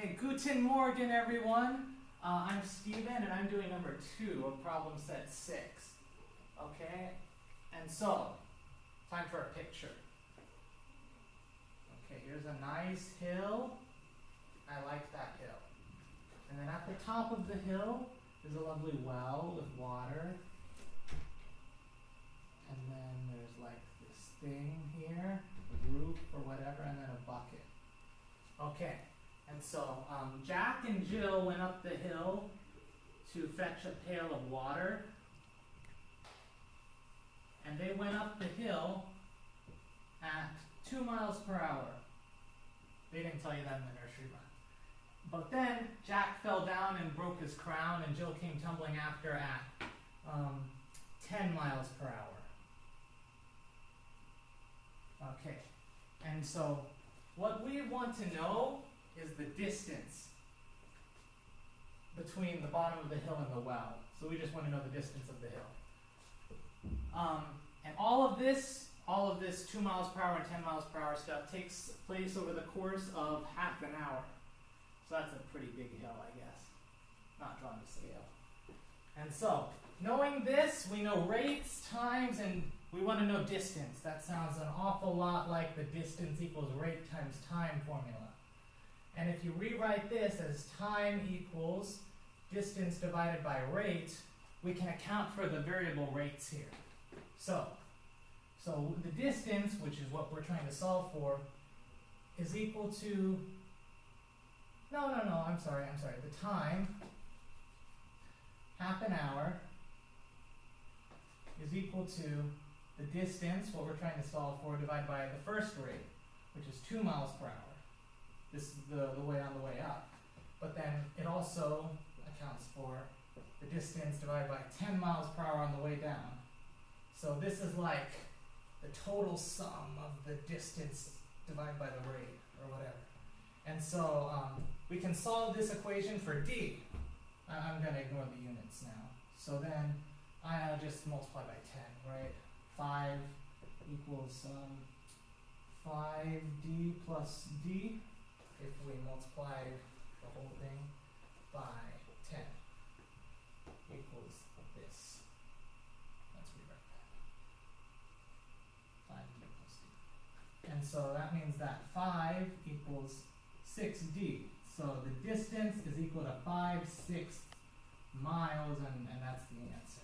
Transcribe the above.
Okay, Guten Morgen, everyone. I'm Steven, and I'm doing number 2 of problem set 6. Okay, and so, time for a picture. Okay, here's a nice hill. I like that hill. And then at the top of the hill is a lovely well with water. And then there's like this thing here, a roof or whatever, and then a bucket. Okay, and so Jack and Jill went up the hill to fetch a pail of water. And they went up the hill at 2 miles per hour. They didn't tell you that in the nursery rhyme. But then Jack fell down and broke his crown, and Jill came tumbling after at 10 miles per hour. Okay, and so what we want to know is the distance between the bottom of the hill and the well. So we just want to know the distance of the hill. And all of this 2 miles per hour and 10 miles per hour stuff takes place over the course of half an hour. So that's a pretty big hill, I guess. Not drawn to scale. And so, knowing this, we know rates, times, and we want to know distance. That sounds an awful lot like the distance equals rate times time formula. And if you rewrite this as time equals distance divided by rate, we can account for the variable rates here. So the distance, which is what we're trying to solve for, is equal to, I'm sorry, the time, half an hour, is equal to the distance, what we're trying to solve for, divided by the first rate, which is 2 miles per hour. This is the way on the way up. But then it also accounts for the distance divided by 10 miles per hour on the way down. So this is like the total sum of the distance divided by the rate, or whatever. And so we can solve this equation for d. I'm going to ignore the units now. So then I just multiply by 10, right? 5 equals 5d plus d if we multiply the whole thing by 10 equals this. Let's rewrite that. 5d plus d. And so that means that 5 equals 6d. So the distance is equal to 5/6 miles, and that's the answer.